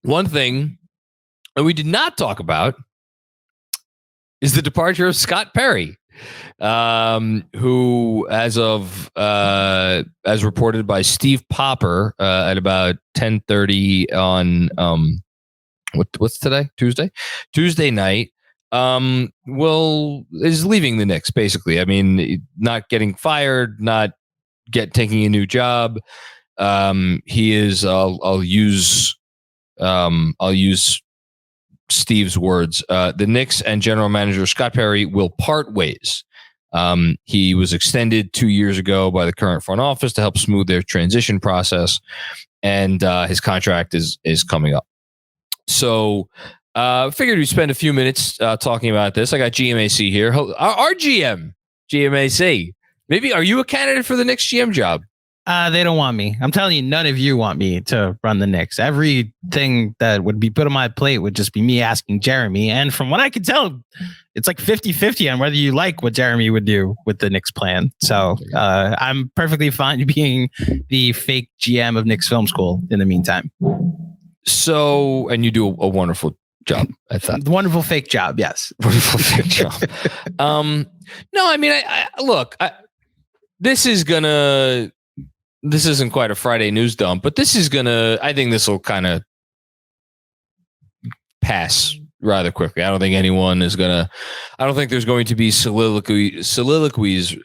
one thing that we did not talk about is the departure of Scott Perry, who, as reported by Steve Popper at about 10:30 on what's today? Tuesday night, is leaving the Knicks. Basically, I mean, not getting fired, not taking a new job. He is. I'll use Steve's words. The Knicks and general manager Scott Perry will part ways. He was extended 2 years ago by the current front office to help smooth their transition process, and his contract is coming up. So figured we'd spend a few minutes talking about this. I got GMAC here. Our GM, GMAC. Maybe, are you a candidate for the Knicks GM job? They don't want me. I'm telling you, none of you want me to run the Knicks. Everything that would be put on my plate would just be me asking Jeremy. And from what I can tell, it's like 50-50 on whether you like what Jeremy would do with the Knicks plan. So I'm perfectly fine being the fake GM of Knicks Film School in the meantime. So, and you do a wonderful job at that. Wonderful fake job, yes. Wonderful fake job. No, I mean, look, this isn't quite a Friday news dump, but I think this will kind of pass rather quickly. I don't think there's going to be soliloquies,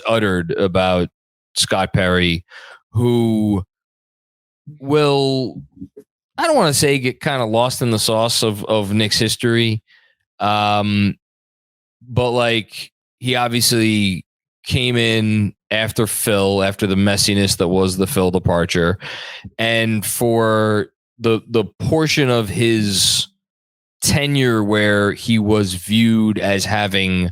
uttered about Scott Perry, who will, I don't want to say get kind of lost in the sauce of Knicks history. But like, he obviously came in after the messiness that was the Phil departure, and for the portion of his tenure where he was viewed as having,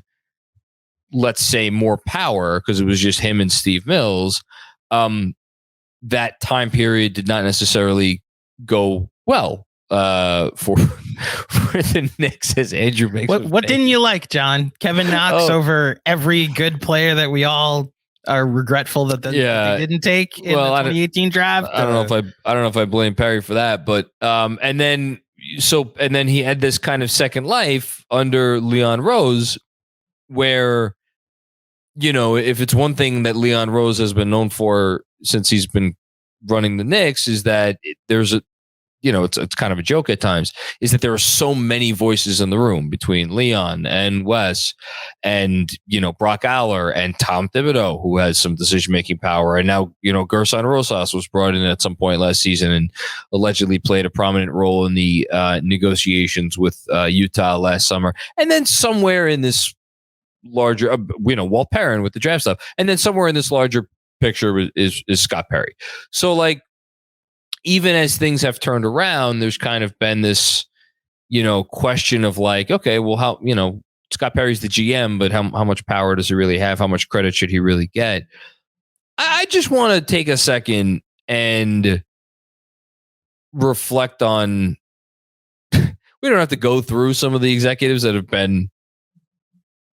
let's say, more power because it was just him and Steve Mills, that time period did not necessarily go well for the Knicks, as Andrew makes. What didn't you like, John? Kevin Knox over every good player that we all are regretful that they didn't take in the 2018 draft. I don't know if I blame Perry for that, but and then he had this kind of second life under Leon Rose, where, if it's one thing that Leon Rose has been known for since he's been running the Knicks, is that there's a, it's kind of a joke at times, is that there are so many voices in the room between Leon and Wes and, Brock Aller and Tom Thibodeau, who has some decision-making power. And now, Gerson Rosas was brought in at some point last season and allegedly played a prominent role in the negotiations with Utah last summer. And then somewhere in this larger, Walt Perrin with the draft stuff. And then somewhere in this larger picture is Scott Perry. So, like, even as things have turned around, there's kind of been this, question of like, okay, well, how, Scott Perry's the GM, but how much power does he really have? How much credit should he really get? I just want to take a second and reflect on, we don't have to go through some of the executives that have been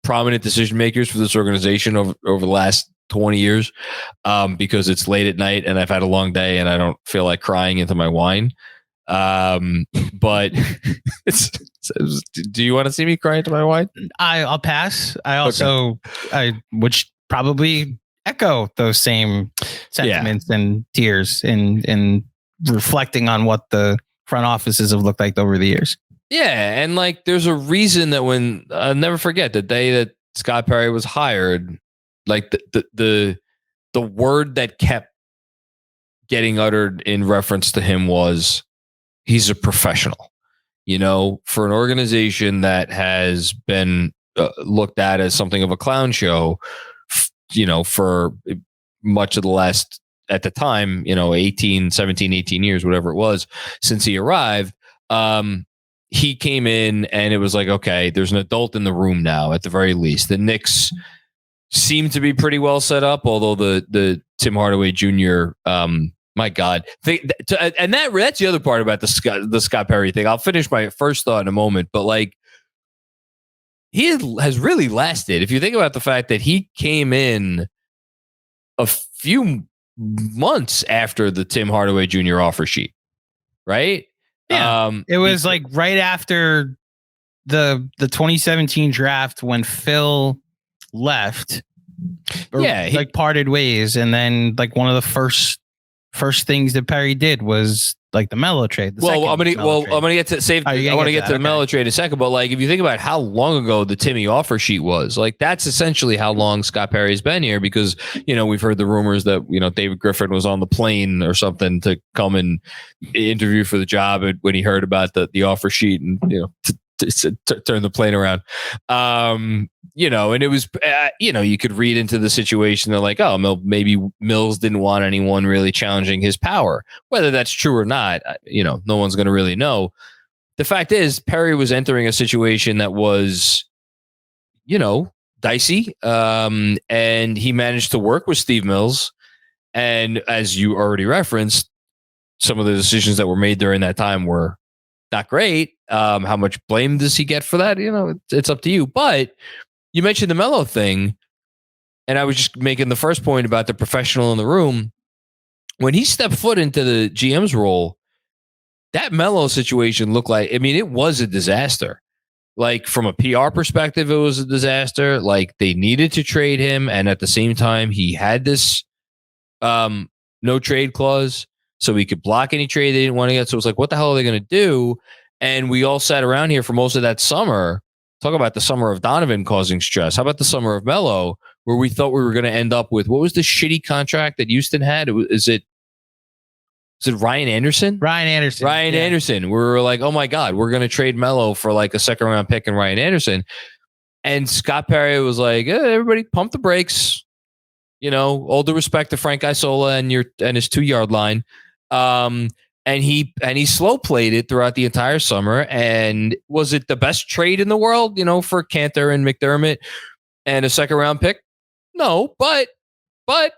prominent decision makers for this organization over the last 20 years, because it's late at night and I've had a long day and I don't feel like crying into my wine. But do you want to see me cry into my wine? I'll pass. I also, I would probably echo those same sentiments and tears in reflecting on what the front offices have looked like over the years. Yeah. And like, there's a reason that when, I'll never forget the day that Scott Perry was hired, like the word that kept getting uttered in reference to him was, he's a professional. For an organization that has been looked at as something of a clown show, for much of the last, at the time, 17, 18 years, whatever it was, since he arrived, he came in and it was like, okay, there's an adult in the room now, at the very least. The Knicks seem to be pretty well set up, although the Tim Hardaway Jr. My God, and that's the other part about the Scott Perry thing. I'll finish my first thought in a moment, but like, he has really lasted. If you think about the fact that he came in a few months after the Tim Hardaway Jr. offer sheet, right? Yeah. It was like right after the 2017 draft when Phil left. Like parted ways, and then like one of the first things that Perry did was like the Melo trade. I'm gonna get to save. I want to get to the Melo trade in a second, but like if you think about how long ago the Timmy offer sheet was, like that's essentially how long Scott Perry's been here, because we've heard the rumors that David Griffin was on the plane or something to come and interview for the job when he heard about the offer sheet, and to turn the plane around. And it was, you could read into the situation. They're like, oh, maybe Mills didn't want anyone really challenging his power. Whether that's true or not, no one's going to really know. The fact is, Perry was entering a situation that was, dicey. And he managed to work with Steve Mills. And as you already referenced, some of the decisions that were made during that time were not great. How much blame does he get for that? It's up to you. But you mentioned the Melo thing, and I was just making the first point about the professional in the room. When he stepped foot into the GM's role, that Melo situation looked like, it was a disaster. Like from a PR perspective, it was a disaster. Like they needed to trade him, and at the same time, he had this no trade clause, so he could block any trade they didn't want to get. So it was like, what the hell are they going to do? And we all sat around here for most of that summer. Talk about the summer of Donovan causing stress. How about the summer of Melo, where we thought we were going to end up with, what was the shitty contract that Houston had? Is it Ryan Anderson? Ryan Anderson. We were like, oh my God, we're going to trade Melo for like a second round pick and Ryan Anderson. And Scott Perry was like, everybody pump the brakes. All due respect to Frank Isola and his 2-yard line. And he slow played it throughout the entire summer. And was it the best trade in the world, for Cantor and McDermott and a second round pick? No, but that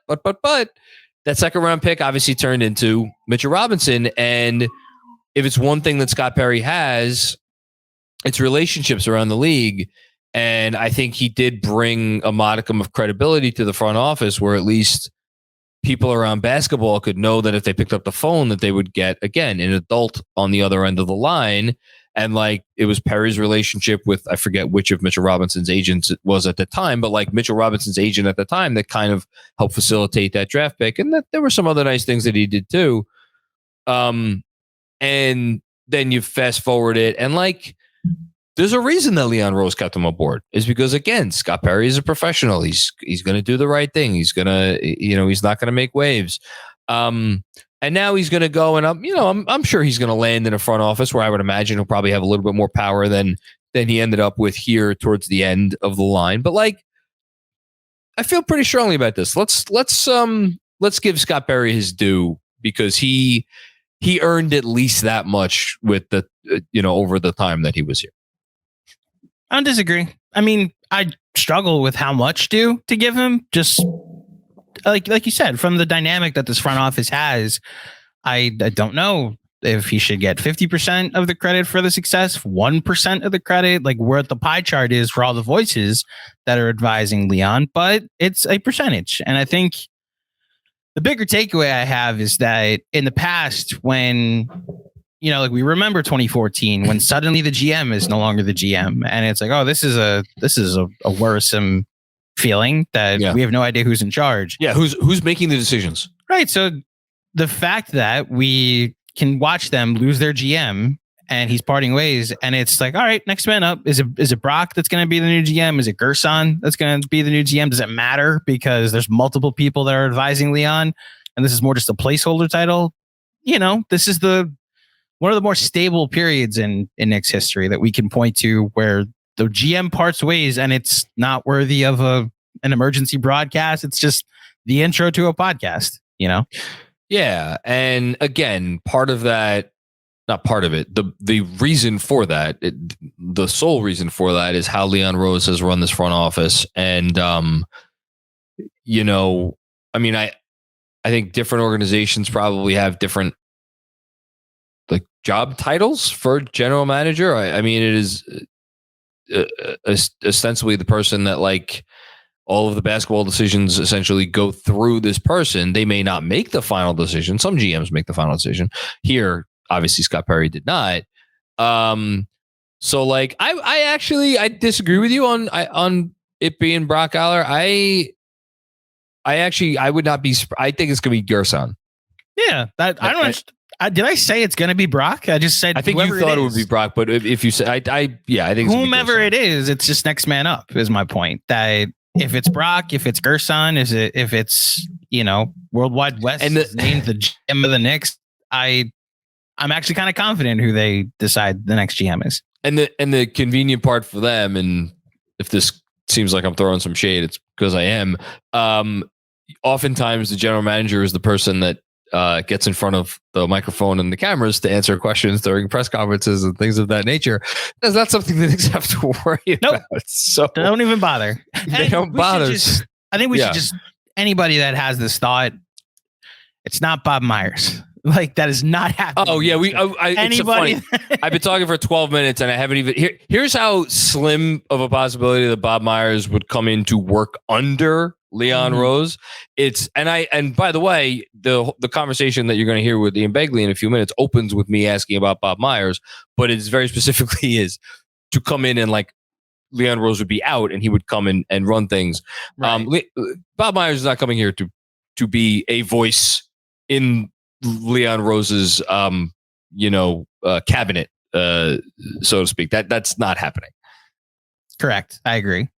second round pick obviously turned into Mitchell Robinson. And if it's one thing that Scott Perry has, it's relationships around the league. And I think he did bring a modicum of credibility to the front office, where at least people around basketball could know that if they picked up the phone, that they would get, again, an adult on the other end of the line. And like, it was Perry's relationship with, I forget which of Mitchell Robinson's agents it was at the time, but like Mitchell Robinson's agent at the time that kind of helped facilitate that draft pick. And that there were some other nice things that he did too. And then you fast forward it, and like, there's a reason that Leon Rose kept him aboard, is because, again, Scott Perry is a professional. He's going to do the right thing. He's going to, he's not going to make waves. And now he's going to go, and I'm sure he's going to land in a front office where I would imagine he'll probably have a little bit more power than he ended up with here towards the end of the line. But like, I feel pretty strongly about this. Let's give Scott Perry his due, because he earned at least that much with the over the time that he was here. I don't disagree. I struggle with how much due to give him. Just like you said, from the dynamic that this front office has, I don't know if he should get 50% of the credit for the success, 1% of the credit, like where the pie chart is for all the voices that are advising Leon, but it's a percentage. And I think the bigger takeaway I have is that in the past, when like we remember 2014 when suddenly the GM is no longer the GM, and it's like, oh, this is a worrisome feeling that we have no idea who's in charge. Yeah, who's making the decisions? Right. So the fact that we can watch them lose their GM and he's parting ways, and it's like, all right, next man up. Is it Brock that's going to be the new GM? Is it Gerson that's going to be the new GM? Does it matter because there's multiple people that are advising Leon, and this is more just a placeholder title? This is one of the more stable periods in Knicks history that we can point to, where the GM parts ways and it's not worthy of an emergency broadcast. It's just the intro to a podcast, Yeah. And again, part of that, not part of it, the reason for that, the sole reason for that is how Leon Rose has run this front office. And, I think different organizations probably have different like job titles for general manager. It is ostensibly the person that like all of the basketball decisions essentially go through this person. They may not make the final decision. Some GMs make the final decision. Here, obviously Scott Perry did not. So like I disagree with you on it being Brock Aller. I would not be. I think it's gonna be Gerson. Yeah, I don't understand. Did I say it's going to be Brock? I just said I think you thought it would be Brock, but if you say I think it's whomever it is, it's just next man up. Is my point. That if it's Brock, if it's Gerson, if it's Worldwide West and named the GM of the Knicks, I'm actually kind of confident who they decide the next GM is. And the convenient part for them, and if this seems like I'm throwing some shade, it's because I am. Oftentimes, the general manager is the person that gets in front of the microphone and the cameras to answer questions during press conferences and things of that nature. That's not something the Knicks have to worry about. So don't even bother. They don't bother. I think we should just, anybody that has this thought, it's not Bob Myers. Like, that is not happening. Oh yeah, anybody. I've been talking for 12 minutes and I haven't even. Here's how slim of a possibility that Bob Myers would come in to work under Leon Rose. And by the way, the conversation that you're going to hear with Ian Begley in a few minutes opens with me asking about Bob Myers, but it's very specifically is to come in and like Leon Rose would be out and he would come in and run things. Right. Bob Myers is not coming here to be a voice in Leon Rose's cabinet, so to speak. That's not happening. Correct. I agree.